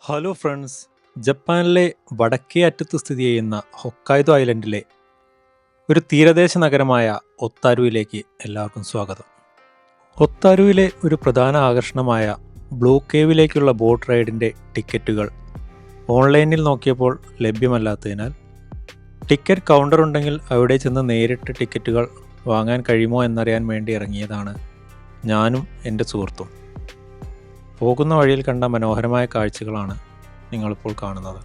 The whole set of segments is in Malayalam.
ഹലോ ഫ്രണ്ട്സ്, ജപ്പാനിലെ വടക്കേ അറ്റത്ത് സ്ഥിതി ചെയ്യുന്ന ഹൊക്കൈഡോ ഐലൻഡിലെ ഒരു തീരദേശ നഗരമായ ഒത്താരുവിലേക്ക് എല്ലാവർക്കും സ്വാഗതം. ഒത്താരുവിലെ ഒരു പ്രധാന ആകർഷണമായ ബ്ലൂ കേവിലേക്കുള്ള ബോട്ട് റൈഡിൻ്റെ ടിക്കറ്റുകൾ ഓൺലൈനിൽ നോക്കിയപ്പോൾ ലഭ്യമല്ലാത്തതിനാൽ ടിക്കറ്റ് കൗണ്ടർ ഉണ്ടെങ്കിൽ അവിടെ ചെന്ന് നേരിട്ട് ടിക്കറ്റുകൾ വാങ്ങാൻ കഴിയുമോ എന്നറിയാൻ വേണ്ടി ഇറങ്ങിയതാണ് ഞാനും എൻ്റെ സുഹൃത്തും. പോകുന്ന വഴിയിൽ കണ്ട മനോഹരമായ കാഴ്ചകളാണ് നിങ്ങളിപ്പോൾ കാണുന്നത്.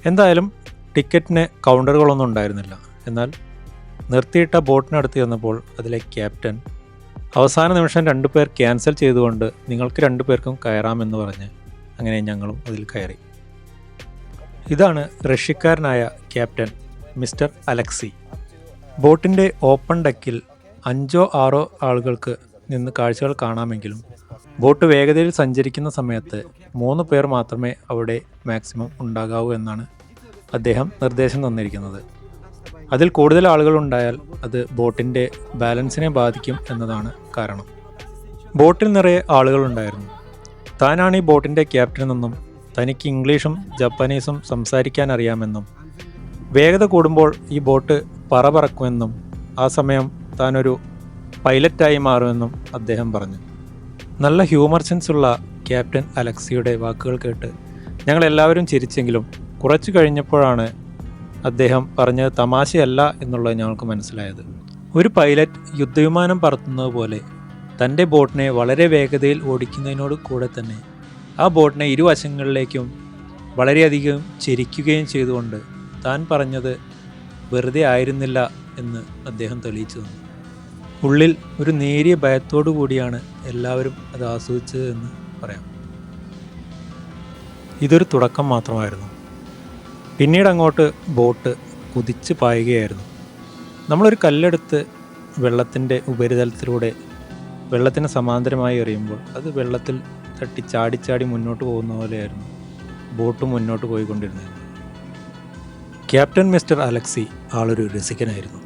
എന്തായാലും ടിക്കറ്റിന് കൗണ്ടറുകളൊന്നും ഉണ്ടായിരുന്നില്ല. എന്നാൽ നിർത്തിയിട്ട ബോട്ടിനടുത്ത് ചെന്നപ്പോൾ അതിലെ ക്യാപ്റ്റൻ അവസാന നിമിഷം 2 പേർ ക്യാൻസൽ ചെയ്തുകൊണ്ട് നിങ്ങൾക്ക് 2 പേർക്കും കയറാമെന്ന് പറഞ്ഞ് അങ്ങനെ ഞങ്ങളും അതിൽ കയറി. ഇതാണ് റഷ്യക്കാരനായ ക്യാപ്റ്റൻ മിസ്റ്റർ അലക്സി. ബോട്ടിൻ്റെ ഓപ്പൺ ഡെക്കിൽ 5-6 ആളുകൾക്ക് നിന്ന് കാഴ്ചകൾ കാണാമെങ്കിലും ബോട്ട് വേഗതയിൽ സഞ്ചരിക്കുന്ന സമയത്ത് 3 പേർ മാത്രമേ അവിടെ മാക്സിമം ഉണ്ടാകാവൂ എന്നാണ് അദ്ദേഹം നിർദ്ദേശം തന്നിരിക്കുന്നത്. അതിൽ കൂടുതൽ ആളുകൾ ഉണ്ടായാൽ അത് ബോട്ടിൻ്റെ ബാലൻസിനെ ബാധിക്കും എന്നതാണ് കാരണം. ബോട്ടിൽ നിറയെ ആളുകളുണ്ടായിരുന്നു. താനാണ് ഈ ബോട്ടിൻ്റെ ക്യാപ്റ്റനെന്നും തനിക്ക് ഇംഗ്ലീഷും ജപ്പാനീസും സംസാരിക്കാൻ അറിയാമെന്നും വേഗത കൂടുമ്പോൾ ഈ ബോട്ട് പറക്കുമെന്നും ആ സമയം താനൊരു പൈലറ്റായി മാറുമെന്നും അദ്ദേഹം പറഞ്ഞു. നല്ല ഹ്യൂമർ സെൻസ് ഉള്ള ക്യാപ്റ്റൻ അലക്സിയുടെ വാക്കുകൾ കേട്ട് ഞങ്ങളെല്ലാവരും ചിരിച്ചെങ്കിലും കുറച്ചു കഴിഞ്ഞപ്പോഴാണ് അദ്ദേഹം പറഞ്ഞത് തമാശയല്ല എന്നുള്ളത് ഞങ്ങൾക്ക് മനസ്സിലായത്. ഒരു പൈലറ്റ് യുദ്ധവിമാനം പറത്തുന്നത് പോലെ തൻ്റെ ബോട്ടിനെ വളരെ വേഗതയിൽ ഓടിക്കുന്നതിനോട് കൂടെ തന്നെ ആ ബോട്ടിനെ ഇരുവശങ്ങളിലേക്കും വളരെയധികം ചിരിക്കുകയും ചെയ്തുകൊണ്ട് താൻ പറഞ്ഞത് വെറുതെ ആയിരുന്നില്ല എന്ന് അദ്ദേഹം തെളിയിച്ചു തന്നു. ഉള്ളിൽ ഒരു നേരിയ ഭയത്തോടു കൂടിയാണ് എല്ലാവരും അത് ആസ്വദിച്ചത് എന്ന് പറയാം. ഇതൊരു തുടക്കം മാത്രമായിരുന്നു. പിന്നീട് അങ്ങോട്ട് ബോട്ട് കുതിച്ച് പായുകയായിരുന്നു. നമ്മളൊരു കല്ലെടുത്ത് വെള്ളത്തിൻ്റെ ഉപരിതലത്തിലൂടെ വെള്ളത്തിന് സമാന്തരമായി എറിയുമ്പോൾ അത് വെള്ളത്തിൽ തട്ടി ചാടി മുന്നോട്ട് പോകുന്ന പോലെയായിരുന്നു ബോട്ട് മുന്നോട്ട് പോയിക്കൊണ്ടിരുന്നത്. ക്യാപ്റ്റൻ മിസ്റ്റർ അലക്സി ആളൊരു രസികനായിരുന്നു.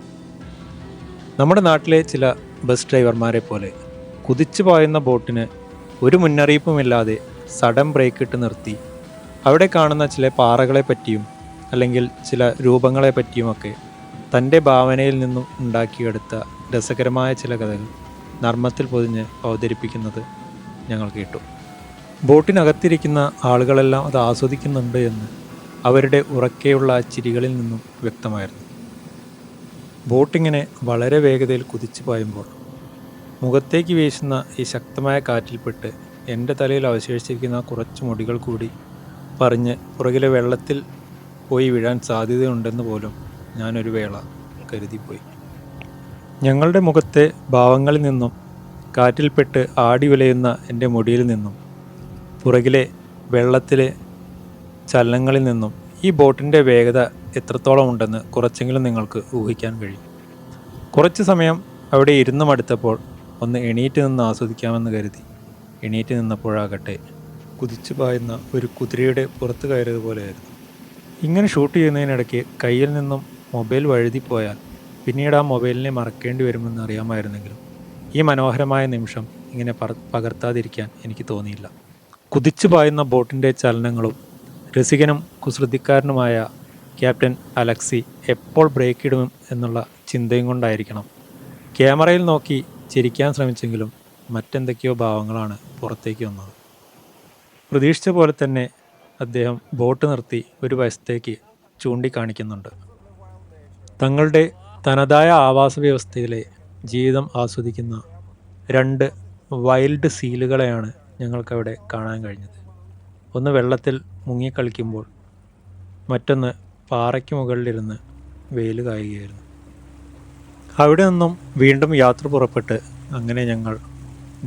നമ്മുടെ നാട്ടിലെ ചില ബസ് ഡ്രൈവർമാരെ പോലെ കുതിച്ചു പായുന്ന ബോട്ടിന് ഒരു മുന്നറിയിപ്പുമില്ലാതെ സഡൻ ബ്രേക്ക് ഇട്ട് നിർത്തി അവിടെ കാണുന്ന ചില പാറകളെ പറ്റിയും അല്ലെങ്കിൽ ചില രൂപങ്ങളെ പറ്റിയുമൊക്കെ തൻ്റെ ഭാവനയിൽ നിന്നും ഉണ്ടാക്കിയെടുത്ത രസകരമായ ചില കഥകൾ നർമ്മത്തിൽ പൊതിഞ്ഞ് അവതരിപ്പിക്കുന്നത് ഞങ്ങൾ കേട്ടു. ബോട്ടിനകത്തിരിക്കുന്ന ആളുകളെല്ലാം അത് ആസ്വദിക്കുന്നുണ്ട് എന്ന് അവരുടെ ഉറക്കെയുള്ള ചിരികളിൽ നിന്നും വ്യക്തമായിരുന്നു. ബോട്ടിങ്ങനെ വളരെ വേഗതയിൽ കുതിച്ചു പായുമ്പോൾ മുഖത്തേക്ക് വീശുന്ന ഈ ശക്തമായ കാറ്റിൽപ്പെട്ട് എൻ്റെ തലയിൽ അവശേഷിച്ചിരിക്കുന്ന കുറച്ച് മുടികൾ കൂടി പറഞ്ഞ് പുറകിലെ വെള്ളത്തിൽ പോയി വീഴാൻ സാധ്യതയുണ്ടെന്ന് പോലും ഞാനൊരു വേള കരുതിപ്പോയി. ഞങ്ങളുടെ മുഖത്തെ ഭാവങ്ങളിൽ നിന്നും കാറ്റിൽപ്പെട്ട് ആടി വിലയുന്ന എൻ്റെ മുടിയിൽ നിന്നും പുറകിലെ വെള്ളത്തിലെ ചലനങ്ങളിൽ നിന്നും ഈ ബോട്ടിൻ്റെ വേഗത എത്രത്തോളം ഉണ്ടെന്ന് കുറച്ചെങ്കിലും നിങ്ങൾക്ക് ഊഹിക്കാൻ കഴിയും. കുറച്ച് സമയം അവിടെ ഇരുന്ന് മടുത്തപ്പോൾ ഒന്ന് എണീറ്റ് നിന്ന് ആസ്വദിക്കാമെന്ന് കരുതി എണീറ്റ് നിന്നപ്പോഴാകട്ടെ കുതിച്ചു പായുന്ന ഒരു കുതിരയുടെ പുറത്ത് കയറിയതുപോലെയായിരുന്നു. ഇങ്ങനെ ഷൂട്ട് ചെയ്യുന്നതിനിടയ്ക്ക് കയ്യിൽ നിന്നും മൊബൈൽ വഴുതിപ്പോയാൽ പിന്നീട് ആ മൊബൈലിനെ മറക്കേണ്ടി വരുമെന്ന് അറിയാമായിരുന്നെങ്കിലും ഈ മനോഹരമായ നിമിഷം ഇങ്ങനെ പകർത്താതിരിക്കാൻ എനിക്ക് തോന്നിയില്ല. കുതിച്ചു പായുന്ന ബോട്ടിൻ്റെ ചലനങ്ങളും രസികനും കുസൃതിക്കാരനുമായ ക്യാപ്റ്റൻ അലക്സി എപ്പോൾ ബ്രേക്ക് ഇടും എന്നുള്ള ചിന്തയും കൊണ്ടായിരിക്കണം ക്യാമറയിൽ നോക്കി ചിരിക്കാൻ ശ്രമിച്ചെങ്കിലും മറ്റെന്തൊക്കെയോ ഭാവങ്ങളാണ് പുറത്തേക്ക് വന്നത്. പ്രതീക്ഷിച്ച പോലെ തന്നെ അദ്ദേഹം ബോട്ട് നിർത്തി ഒരു വശത്തേക്ക് ചൂണ്ടിക്കാണിക്കുന്നുണ്ട്. തങ്ങളുടെ തനതായ ആവാസ വ്യവസ്ഥയിലെ ജീവിതം ആസ്വദിക്കുന്ന 2 വൈൽഡ് സീലുകളെയാണ് ഞങ്ങൾക്കവിടെ കാണാൻ കഴിഞ്ഞത്. ഒന്ന് വെള്ളത്തിൽ മുങ്ങിക്കളിക്കുമ്പോൾ മറ്റൊന്ന് പാറയ്ക്ക് മുകളിലിരുന്ന് വെയിൽ കായുകയായിരുന്നു. അവിടെ നിന്നും വീണ്ടും യാത്ര പുറപ്പെട്ട് അങ്ങനെ ഞങ്ങൾ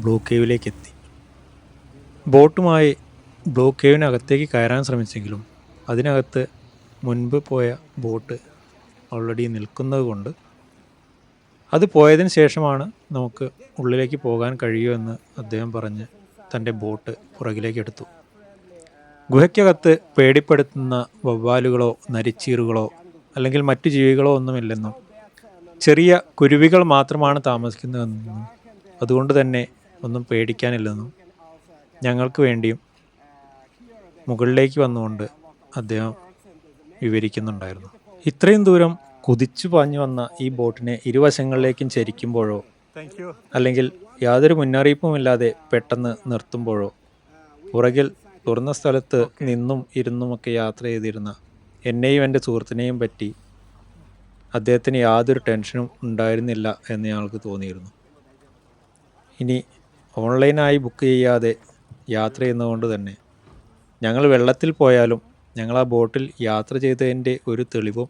ബ്ലൂ കേവിലേക്ക് എത്തി. ബോട്ടുമായി ബ്ലൂ കേവിനകത്തേക്ക് കയറാൻ ശ്രമിച്ചെങ്കിലും അതിനകത്ത് മുൻപ് പോയ ബോട്ട് ഓൾറെഡി നിൽക്കുന്നത് കൊണ്ട് അത് പോയതിന് ശേഷമാണ് നമുക്ക് ഉള്ളിലേക്ക് പോകാൻ കഴിയുമെന്ന് അദ്ദേഹം പറഞ്ഞ് തൻ്റെ ബോട്ട് പുറകിലേക്ക് എടുത്തു. ഗുഹയ്ക്കകത്ത് പേടിപ്പെടുത്തുന്ന വവ്വാലുകളോ നരിച്ചീറുകളോ അല്ലെങ്കിൽ മറ്റു ജീവികളോ ഒന്നുമില്ലെന്നും ചെറിയ കുരുവികൾ മാത്രമാണ് താമസിക്കുന്നതെന്നും അതുകൊണ്ട് തന്നെ ഒന്നും പേടിക്കാനില്ലെന്നും ഞങ്ങൾക്ക് വേണ്ടിയും മുകളിലേക്ക് വന്നുകൊണ്ട് അദ്ദേഹം വിവരിക്കുന്നുണ്ടായിരുന്നു. ഇത്രയും ദൂരം കുതിച്ചു പാഞ്ഞു വന്ന ഈ ബോട്ടിനെ ഇരുവശങ്ങളിലേക്കും ചരിക്കുമ്പോഴോ അല്ലെങ്കിൽ യാതൊരു മുന്നറിയിപ്പുമില്ലാതെ പെട്ടെന്ന് നിർത്തുമ്പോഴോ പുറകിൽ തുറന്ന സ്ഥലത്ത് നിന്നും ഇരുന്നുമൊക്കെ യാത്ര ചെയ്തിരുന്ന എന്നെയും എൻ്റെ സുഹൃത്തിനെയും പറ്റി അദ്ദേഹത്തിന് യാതൊരു ടെൻഷനും ഉണ്ടായിരുന്നില്ല എന്ന് ഞങ്ങൾക്ക് തോന്നിയിരുന്നു. ഇനി ഓൺലൈനായി ബുക്ക് ചെയ്യാതെ യാത്ര ചെയ്യുന്നതുകൊണ്ട് തന്നെ ഞങ്ങൾ വെള്ളത്തിൽ പോയാലും ഞങ്ങൾ ആ ബോട്ടിൽ യാത്ര ചെയ്തതിൻ്റെ ഒരു തെളിവും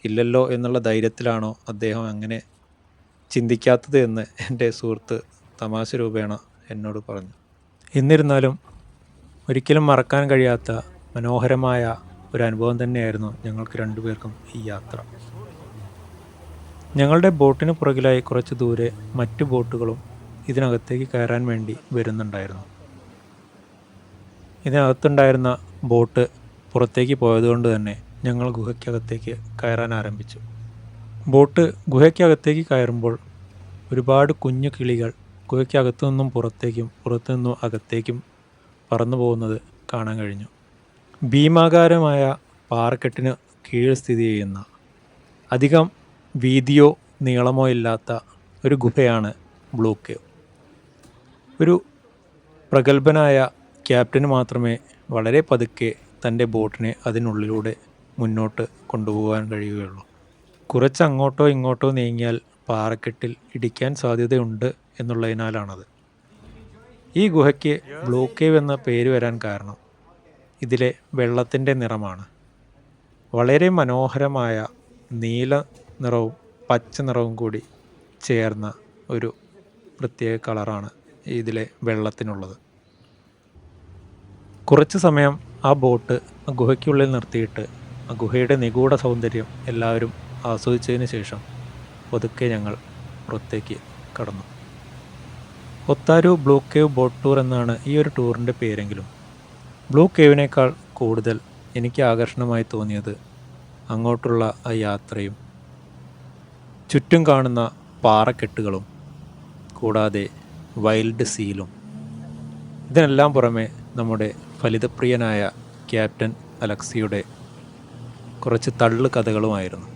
ഇല്ലല്ലോ എന്നുള്ള ധൈര്യത്തിലാണോ അദ്ദേഹം അങ്ങനെ ചിന്തിക്കാത്തത് എന്ന് എൻ്റെ സുഹൃത്ത് തമാശ രൂപേണ എന്നോട് പറഞ്ഞു. എന്നിരുന്നാലും ഒരിക്കലും മറക്കാൻ കഴിയാത്ത മനോഹരമായ ഒരു അനുഭവം തന്നെയായിരുന്നു ഞങ്ങൾക്ക് രണ്ടുപേർക്കും ഈ യാത്ര. ഞങ്ങളുടെ ബോട്ടിന് പുറകിലായി കുറച്ച് ദൂരെ മറ്റു ബോട്ടുകളും ഇതിനകത്തേക്ക് കയറാൻ വേണ്ടി വരുന്നുണ്ടായിരുന്നു. ഇതിനകത്തുണ്ടായിരുന്ന ബോട്ട് പുറത്തേക്ക് പോയതുകൊണ്ട് തന്നെ ഞങ്ങൾ ഗുഹയ്ക്കകത്തേക്ക് കയറാൻ ആരംഭിച്ചു. ബോട്ട് ഗുഹയ്ക്കകത്തേക്ക് കയറുമ്പോൾ ഒരുപാട് കുഞ്ഞു കിളികൾ ഗുഹയ്ക്കകത്തു നിന്നും പുറത്തേക്കും പുറത്തു നിന്നും അകത്തേക്കും പറന്നു പോകുന്നത് കാണാൻ കഴിഞ്ഞു. ഭീമാകാരമായ പാറക്കെട്ടിന് കീഴിൽ സ്ഥിതി ചെയ്യുന്ന അധികം വീതിയോ നീളമോ ഇല്ലാത്ത ഒരു ഗുഹയാണ് ബ്ലൂ കേവ്. ഒരു പ്രഗത്ഭനായ ക്യാപ്റ്റന് മാത്രമേ വളരെ പതുക്കെ തൻ്റെ ബോട്ടിനെ അതിനുള്ളിലൂടെ മുന്നോട്ട് കൊണ്ടുപോകാൻ കഴിയുകയുള്ളൂ. കുറച്ച് അങ്ങോട്ടോ ഇങ്ങോട്ടോ നീങ്ങിയാൽ പാറക്കെട്ടിൽ ഇടിക്കാൻ സാധ്യതയുണ്ട് എന്നുള്ളതിനാലാണത്. ഈ ഗുഹയ്ക്ക് ബ്ലൂ കേവ് എന്ന പേര് വരാൻ കാരണം ഇതിലെ വെള്ളത്തിൻ്റെ നിറമാണ്. വളരെ മനോഹരമായ നീല നിറവും പച്ച നിറവും കൂടി ചേർന്ന ഒരു പ്രത്യേക കളറാണ് ഇതിലെ വെള്ളത്തിനുള്ളത്. കുറച്ച് സമയം ആ ബോട്ട് ആ ഗുഹയ്ക്കുള്ളിൽ നിർത്തിയിട്ട് ആ ഗുഹയുടെ നിഗൂഢ സൗന്ദര്യം എല്ലാവരും ആസ്വദിച്ചതിന് ശേഷം പതുക്കെ ഞങ്ങൾ പുറത്തേക്ക് കടന്നു. ഒത്താരു ബ്ലൂ കേവ് ബോട്ട് ടൂർ എന്നാണ് ഈ ഒരു ടൂറിൻ്റെ പേരെങ്കിലും ബ്ലൂ കേവിനേക്കാൾ കൂടുതൽ എനിക്ക് ആകർഷണമായി തോന്നിയത് അങ്ങോട്ടുള്ള ആ യാത്രയും ചുറ്റും കാണുന്ന പാറക്കെട്ടുകളും കൂടാതെ വൈൽഡ് സീലും ഇതിനെല്ലാം പുറമെ നമ്മുടെ ഫലിതപ്രിയനായ ക്യാപ്റ്റൻ അലക്സിയുടെ കുറച്ച് തള്ളു കഥകളുമായിരുന്നു.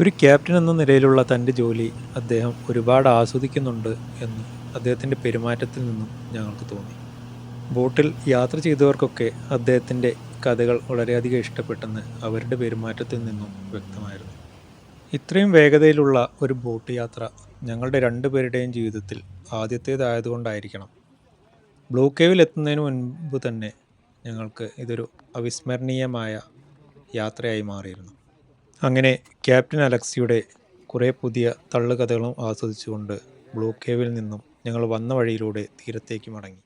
ഒരു ക്യാപ്റ്റൻ എന്ന നിലയിലുള്ള തൻ്റെ ജോലി അദ്ദേഹം ഒരുപാട് ആസ്വദിക്കുന്നുണ്ട് എന്ന് അദ്ദേഹത്തിൻ്റെ പെരുമാറ്റത്തിൽ നിന്നും ഞങ്ങൾക്ക് തോന്നി. ബോട്ടിൽ യാത്ര ചെയ്തവർക്കൊക്കെ അദ്ദേഹത്തിൻ്റെ കഥകൾ വളരെയധികം ഇഷ്ടപ്പെട്ടെന്ന് അവരുടെ പെരുമാറ്റത്തിൽ നിന്നും വ്യക്തമായിരുന്നു. ഇത്രയും വേഗതയിലുള്ള ഒരു ബോട്ട് യാത്ര ഞങ്ങളുടെ രണ്ടുപേരുടെയും ജീവിതത്തിൽ ആദ്യത്തേതായതുകൊണ്ടായിരിക്കണം ബ്ലൂ കേവിൽ എത്തുന്നതിന് മുൻപ് തന്നെ ഞങ്ങൾക്ക് ഇതൊരു അവിസ്മരണീയമായ യാത്രയായി മാറിയിരുന്നു. അങ്ങനെ ക്യാപ്റ്റൻ അലക്സിയുടെ കുറേ പുതിയ തള്ളുകഥകളും ആസ്വദിച്ചുകൊണ്ട് ബ്ലൂ കേവിൽ നിന്നും ഞങ്ങൾ വന്ന വഴിയിലൂടെ തീരത്തേക്ക് മടങ്ങി.